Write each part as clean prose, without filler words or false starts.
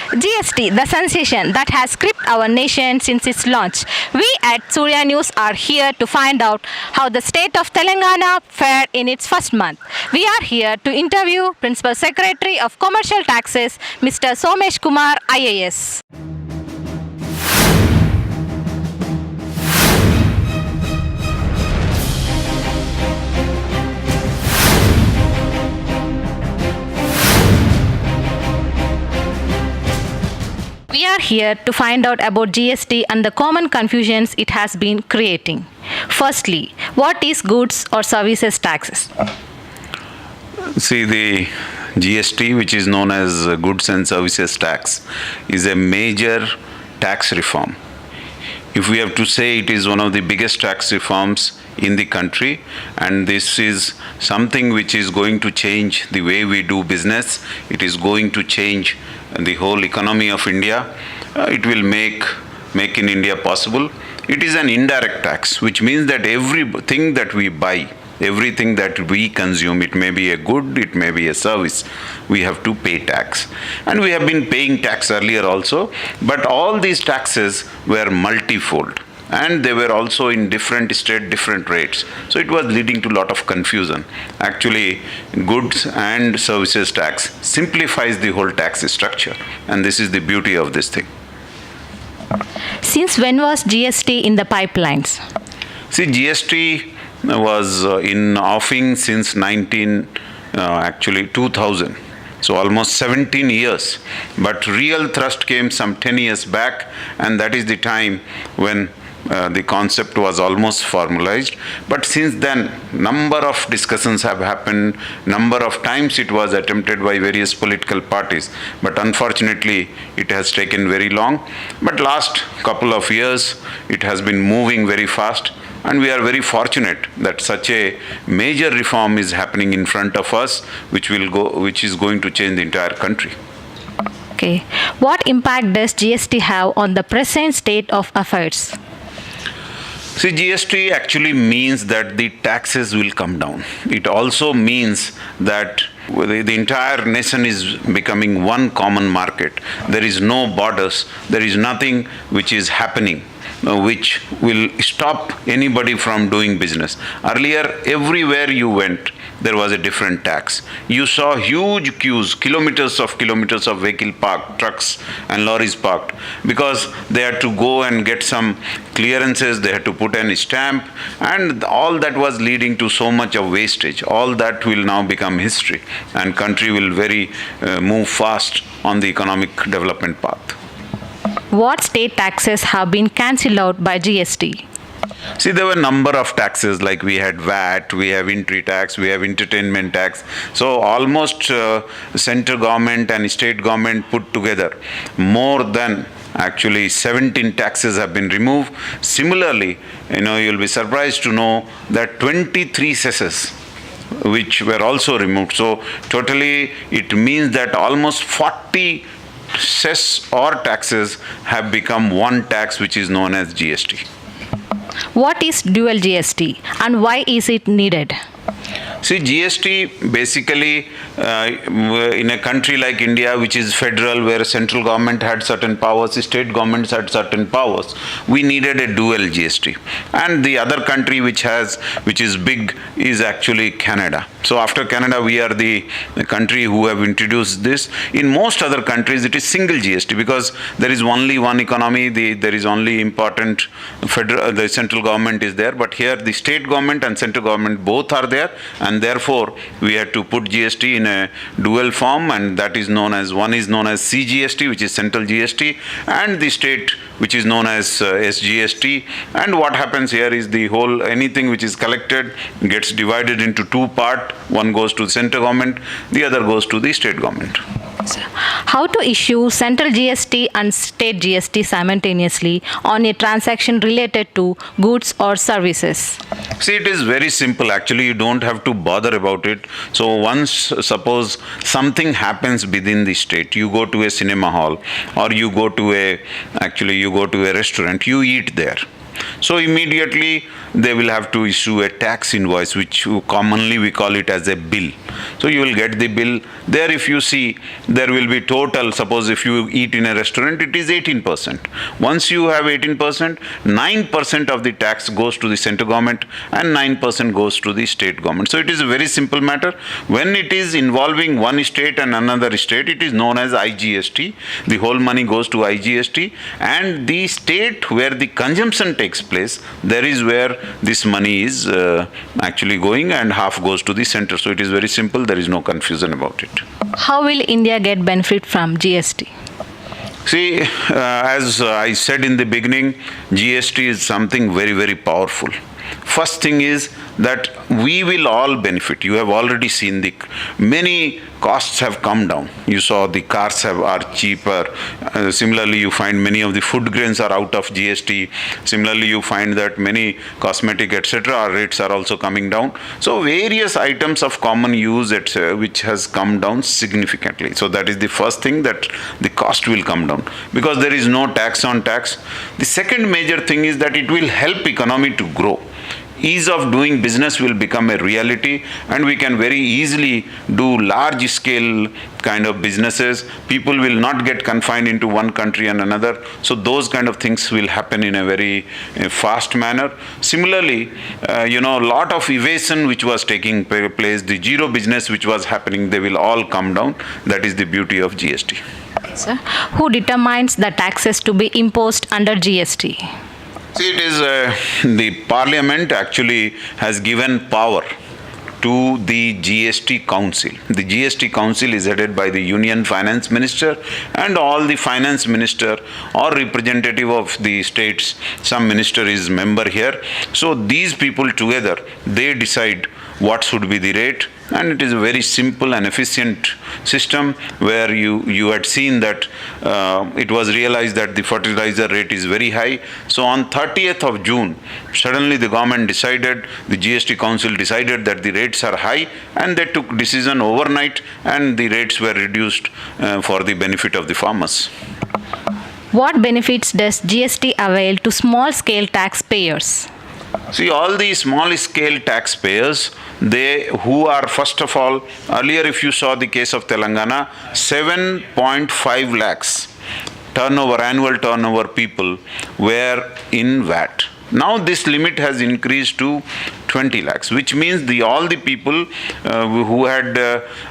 GST, the sensation that has gripped our nation since its launch. We at Surya News are here to find out how the state of Telangana fared in its first month. We are here to interview Principal Secretary of Commercial Taxes, Mr. Somesh Kumar, I.A.S. We are here to find out about GST and the common confusions it has been creating. Firstly, what is goods or services taxes? See, the GST, which is known as Goods and Services Tax, is a major tax reform. If we have to say, it is one of the biggest tax reforms in the country, and this is something which is going to change the way we do business. It is going to change the whole economy of India. It will make in India possible. It is an indirect tax, which means that everything that we buy, everything that we consume, it may be a good, it may be a service, we have to pay tax. And we have been paying tax earlier also, but all these taxes were multifold. And they were also in different state, different rates. So it was leading to a lot of confusion. Actually, goods and services tax simplifies the whole tax structure. And this is the beauty of this thing. Since when was GST in the pipelines? See, GST was in offing since 2000. So almost 17 years. But real thrust came some 10 years back, and that is the time when the concept was almost formalized. But since then, number of discussions have happened, number of times it was attempted by various political parties, but unfortunately it has taken very long. But last couple of years it has been moving very fast, and we are very fortunate that such a major reform is happening in front of us, which is going to change the entire country. Okay. What impact does GST have on the present state of affairs? See, GST actually means that the taxes will come down. It also means that the entire nation is becoming one common market. There is no borders. There is nothing which is happening which will stop anybody from doing business. Earlier, everywhere you went, there was a different tax. You saw huge queues, kilometers of vehicle parked, trucks and lorries parked, because they had to go and get some clearances, they had to put in a stamp, and all that was leading to so much of wastage. All that will now become history, and country will move fast on the economic development path. What state taxes have been cancelled out by GST? See, there were a number of taxes, like we had VAT, we have entry tax, we have entertainment tax. So almost central government and state government put together, more than actually 17 taxes have been removed. Similarly, you'll be surprised to know that 23 cesses which were also removed. So totally it means that almost 40 cess or taxes have become one tax, which is known as GST. What is dual GST and why is it needed? See, GST basically, in a country like India, which is federal, where central government had certain powers, state governments had certain powers, we needed a dual GST. And the other country which is big is actually Canada. So after Canada, we are the country who have introduced this. In most other countries, it is single GST, because there is only one economy, there is only important the central government is there. But here, the state government and central government both are there, and therefore we had to put GST in a dual form, and that is known as, one is known as CGST, which is central GST, and the state, which is known as SGST. And what happens here is the whole, anything which is collected gets divided into two parts. One goes to the central government, the other goes to the state government. How to issue central GST and state GST simultaneously on a transaction related to goods or services? See, it is very simple. Actually, you don't have to bother about it. So once, suppose something happens within the state, you go to a cinema hall, or you go to a restaurant, you eat there. So immediately they will have to issue a tax invoice, which commonly we call it as a bill. So you will get the bill. There if you see, there will be total, suppose if you eat in a restaurant, it is 18%. Once you have 18%, 9% of the tax goes to the central government and 9% goes to the state government. So it is a very simple matter. When it is involving one state and another state, it is known as IGST. The whole money goes to IGST, and the state where the consumption takes place, there is where this money is actually going, and half goes to the center. So it is very simple. There is no confusion about it. How will India get benefit from GST? See, as I said in the beginning, GST is something very, very powerful. First thing is that we will all benefit. You have already seen the many costs have come down. You saw the cars are cheaper. Similarly, you find many of the food grains are out of GST. Similarly, you find that many cosmetic etc. rates are also coming down. So various items of common use which has come down significantly. So that is the first thing, that the cost will come down because there is no tax on tax. The second major thing is that it will help economy to grow. Ease of doing business will become a reality, and we can very easily do large scale kind of businesses. People will not get confined into one country and another. So those kind of things will happen in a very fast manner. Similarly, a lot of evasion which was taking place, the zero business which was happening, they will all come down. That is the beauty of GST. Sir, who determines the taxes to be imposed under GST? See, it is the Parliament actually has given power to the GST Council. The GST Council is headed by the Union Finance Minister and all the Finance Minister or representative of the states. Some minister is member here. So these people together, they decide what should be the rate, and it is a very simple and efficient system where you had seen that it was realized that the fertilizer rate is very high. So on 30th of June, suddenly the government decided, the GST Council decided that the rates are high, and they took decision overnight, and the rates were reduced for the benefit of the farmers. What benefits does GST avail to small-scale taxpayers? See, all the small-scale taxpayers, who are, first of all, earlier if you saw the case of Telangana, 7.5 lakhs annual turnover people were in VAT. Now this limit has increased to 20 lakhs, which means all the people who had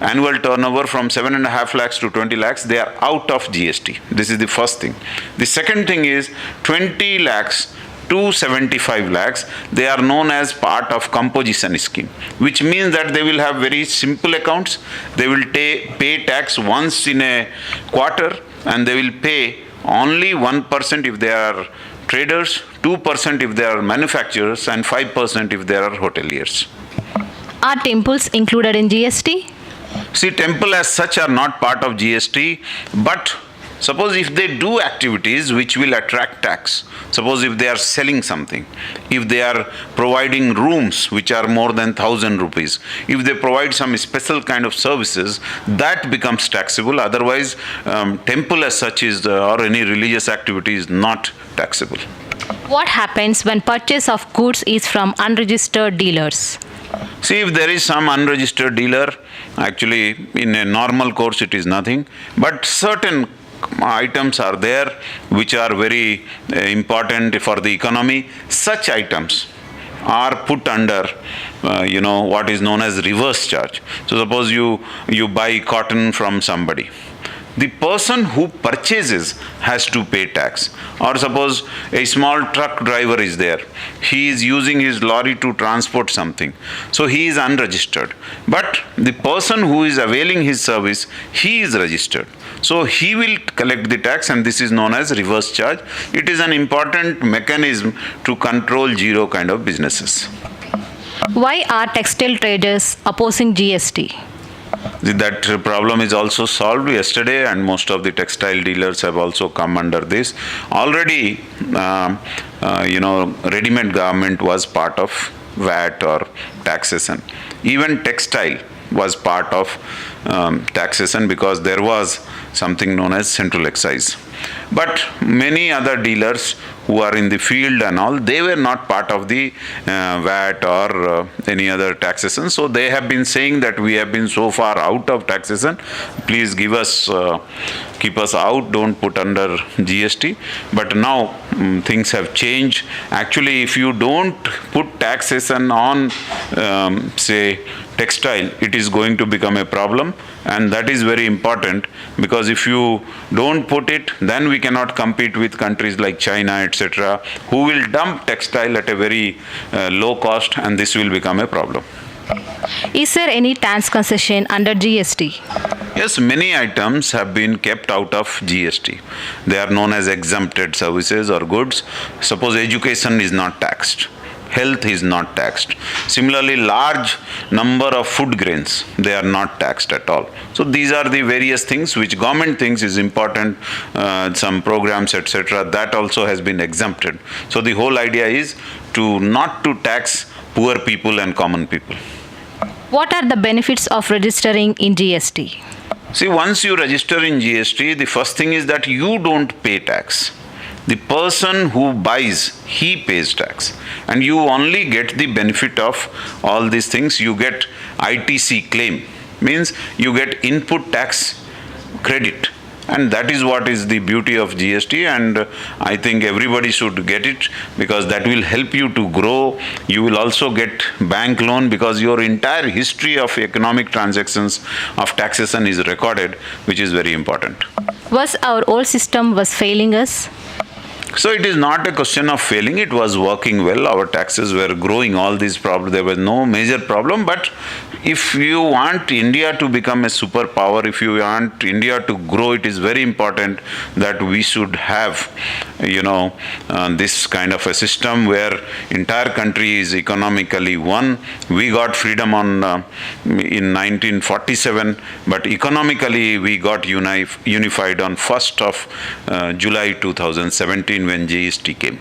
annual turnover from 7.5 lakhs to 20 lakhs, they are out of GST. This is the first thing. The second thing is 20 lakhs to 75 lakhs, they are known as part of composition scheme, which means that they will have very simple accounts. They will pay tax once in a quarter, and they will pay only 1% if they are traders, 2% if they are manufacturers, and 5% if they are hoteliers. Are temples included in GST? See, temple as such are not part of GST, but suppose if they do activities which will attract tax, suppose if they are selling something, if they are providing rooms which are more than 1,000 rupees, if they provide some special kind of services, that becomes taxable. Otherwise, temple as such or any religious activity is not taxable. What happens when purchase of goods is from unregistered dealers? See, if there is some unregistered dealer, actually in a normal course it is nothing, but certain items are there which are very important for the economy. Such items are put under what is known as reverse charge. So suppose you buy cotton from somebody, the person who purchases has to pay tax. Or suppose a small truck driver is there, he is using his lorry to transport something, so he is unregistered, but the person who is availing his service, he is registered, so he will collect the tax, and this is known as reverse charge. It is an important mechanism to control zero kind of businesses. Why are textile traders opposing GST? That problem is also solved yesterday, and most of the textile dealers have also come under this. Already, ready-made garment was part of VAT or taxation. Even textile was part of taxation because there was something known as central excise. But many other dealers who are in the field and all, they were not part of the VAT or any other taxation. So they have been saying that we have been so far out of taxation, please give us, keep us out, don't put under GST. But now things have changed. Actually, if you don't put taxation on, say, textile, it is going to become a problem, and that is very important, because if you don't put it, then we cannot compete with countries like China, etc., who will dump textile at a very low cost, and this will become a problem. Is there any tax concession under GST? Yes, many items have been kept out of GST. They are known as exempted services or goods. Suppose education is not taxed. Health is not taxed. Similarly, large number of food grains, they are not taxed at all. So these are the various things which government thinks is important, some programs, etc., that also has been exempted. So the whole idea is to not to tax poor people and common people. What are the benefits of registering in GST? See, once you register in GST, the first thing is that you don't pay tax. The person who buys, he pays tax. And you only get the benefit of all these things. You get ITC claim, means you get input tax credit. And that is what is the beauty of GST, and I think everybody should get it, because that will help you to grow. You will also get bank loan, because your entire history of economic transactions of taxation is recorded, which is very important. Was our old system was failing us? So it is not a question of failing, it was working well, our taxes were growing, all these problems, there was no major problem. But if you want India to become a superpower, if you want India to grow, it is very important that we should have, this kind of a system where entire country is economically one. We got freedom in 1947, but economically we got unified on 1st of July 2017 when GST came.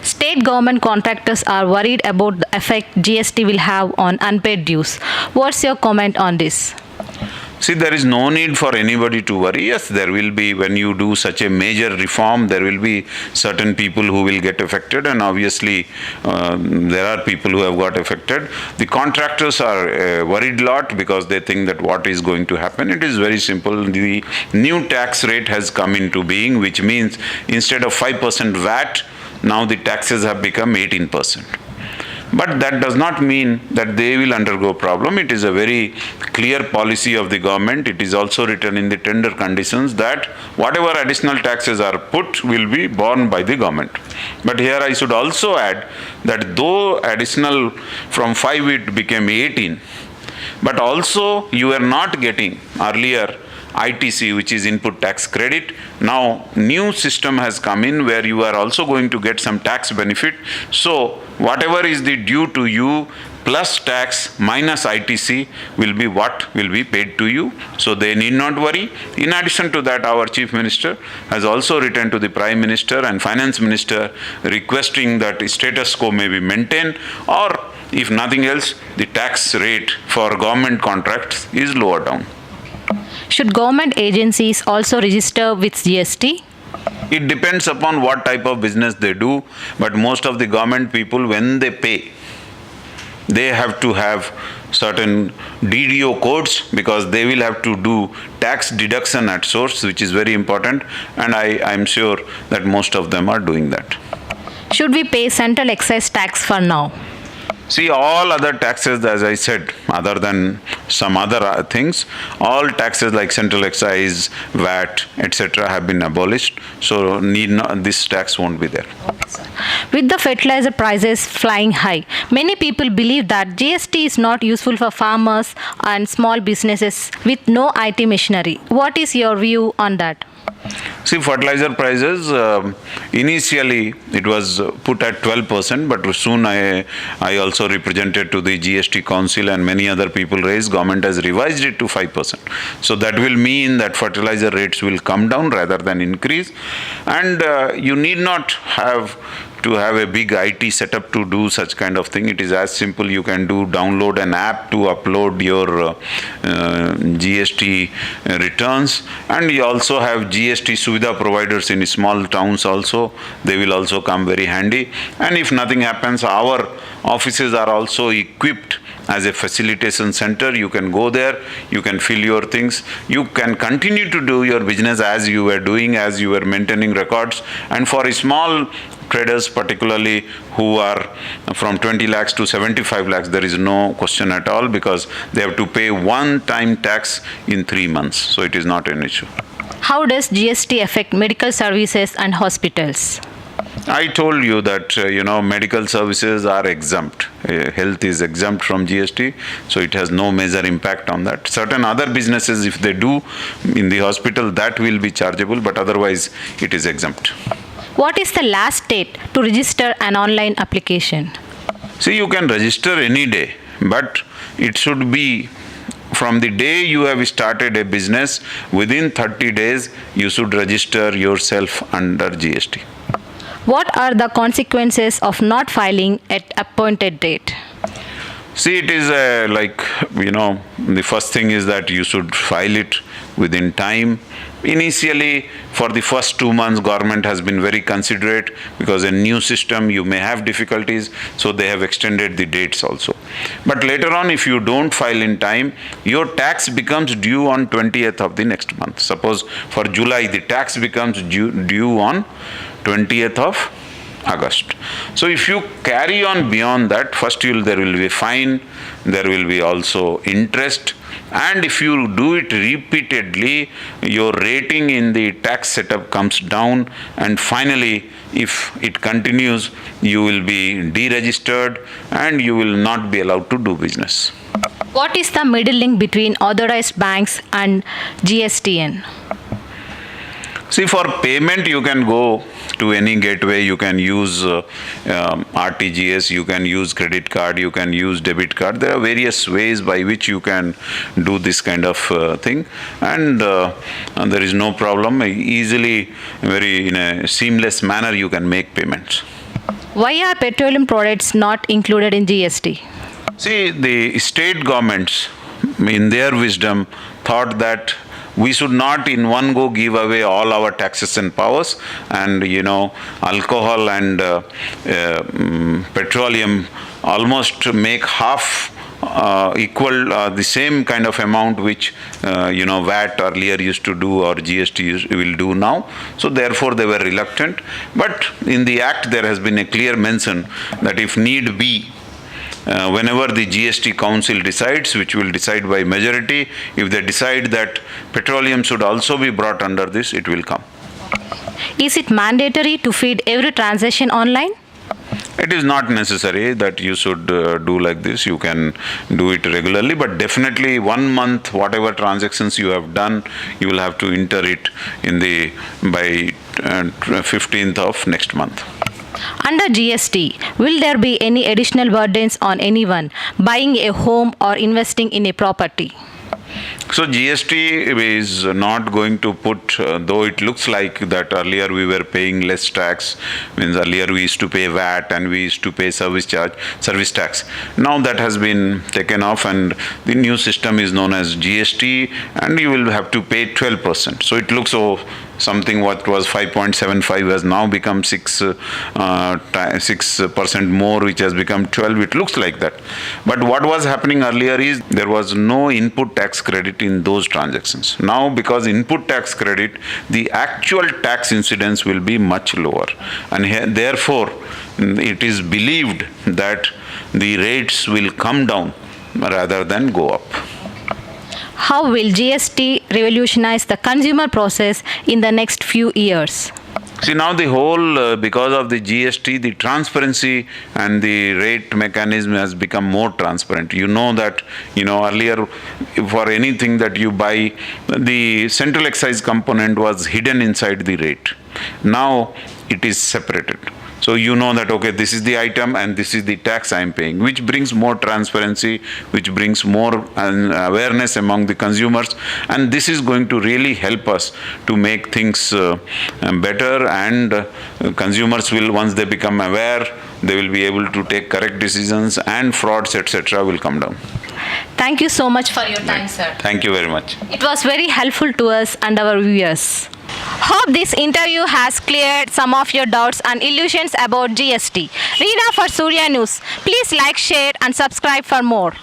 State government contractors are worried about the effect GST will have on unpaid dues. What's your comment on this? See, there is no need for anybody to worry. Yes, there will be, when you do such a major reform, there will be certain people who will get affected, and obviously there are people who have got affected. The contractors are worried a lot, because they think that what is going to happen. It is very simple. The new tax rate has come into being, which means instead of 5% VAT, now the taxes have become 18%. But that does not mean that they will undergo problem. It is a very clear policy of the government. It is also written in the tender conditions that whatever additional taxes are put will be borne by the government. But here I should also add that though additional from 5 it became 18, but also you are not getting earlier ITC, which is input tax credit. Now new system has come in where you are also going to get some tax benefit. So whatever is the due to you plus tax minus ITC will be what will be paid to you. So they need not worry. In addition to that, our Chief Minister has also written to the Prime Minister and Finance Minister requesting that status quo may be maintained, or if nothing else, the tax rate for government contracts is lower down. Should government agencies also register with GST? It depends upon what type of business they do, but most of the government people, when they pay, they have to have certain DDO codes, because they will have to do tax deduction at source, which is very important, and I am sure that most of them are doing that. Should we pay central excise tax for now? See, all other taxes, as I said, other than some other things, all taxes like central excise, VAT, etc. have been abolished. So this tax won't be there. With the fertilizer prices flying high, many people believe that GST is not useful for farmers and small businesses with no IT machinery. What is your view on that? See, fertilizer prices, initially it was put at 12%, but soon I also represented to the GST Council and many other people raised, government has revised it to 5%. So that will mean that fertilizer rates will come down rather than increase. And you need not have to have a big IT setup to do such kind of thing. It is as simple. You can download an app to upload your GST returns, and you also have GST Suvidha providers in small towns also. They will also come very handy. And if nothing happens, our offices are also equipped as a facilitation center. You can go there, you can fill your things, you can continue to do your business as you were doing, as you were maintaining records. And for small traders particularly who are from 20 lakhs to 75 lakhs, there is no question at all, because they have to pay one-time tax in 3 months. So it is not an issue. How does GST affect medical services and hospitals? I told you that medical services are exempt. Health is exempt from GST, so it has no major impact on that. Certain other businesses, if they do in the hospital, that will be chargeable, but otherwise it is exempt. What is the last date to register an online application? See, you can register any day, but it should be from the day you have started a business. Within 30 days, you should register yourself under GST. What are the consequences of not filing at appointed date? See, it is the first thing is that you should file it within time. Initially, for the first 2 months, government has been very considerate, because a new system, you may have difficulties, so they have extended the dates also. But later on, if you don't file in time, your tax becomes due on 20th of the next month. Suppose for July, the tax becomes due on 20th of August. So if you carry on beyond that, first there will be a fine, there will be also interest, and if you do it repeatedly, your rating in the tax setup comes down, and finally, if it continues, you will be deregistered and you will not be allowed to do business. What is the middle link between authorized banks and GSTN? See, for payment, you can go to any gateway. You can use RTGS, you can use credit card, you can use debit card. There are various ways by which you can do this kind of thing, and there is no problem. Easily, in a seamless manner, you can make payments. Why are petroleum products not included in GST? See, the state governments, in their wisdom, thought that we should not in one go give away all our taxation powers, and alcohol and petroleum almost make half equal the same kind of amount which VAT earlier used to do or GST will do now. So therefore they were reluctant. But in the Act there has been a clear mention that if need be, whenever the GST Council decides, which will decide by majority, if they decide that petroleum should also be brought under this, it will come. Is it mandatory to feed every transaction online? It is not necessary that you should do like this. You can do it regularly, but definitely 1 month, whatever transactions you have done, you will have to enter it by 15th of next month. Under GST, will there be any additional burdens on anyone buying a home or investing in a property? So GST is not going to put, though it looks like that earlier we were paying less tax, means earlier we used to pay VAT and we used to pay service tax. Now that has been taken off, and the new system is known as GST, and you will have to pay 12%. So it looks something what was 5.75 has now become 6% more, which has become 12. It looks like that. But what was happening earlier is there was no input tax credit in those transactions. Now, because input tax credit, the actual tax incidence will be much lower, and therefore it is believed that the rates will come down rather than go up. How will GST revolutionize the consumer process in the next few years? See, now the whole, because of the GST, the transparency and the rate mechanism has become more transparent. You know that, earlier for anything that you buy, the central excise component was hidden inside the rate. Now it is separated. So you know that, okay, this is the item and this is the tax I'm paying, which brings more transparency, which brings more awareness among the consumers. And this is going to really help us to make things better, and consumers will, once they become aware, they will be able to take correct decisions, and frauds, etc., will come down. Thank you so much for your time, sir. Thank you very much. It was very helpful to us and our viewers. Hope this interview has cleared some of your doubts and illusions about GST. Reena for Surya News. Please like, share and subscribe for more.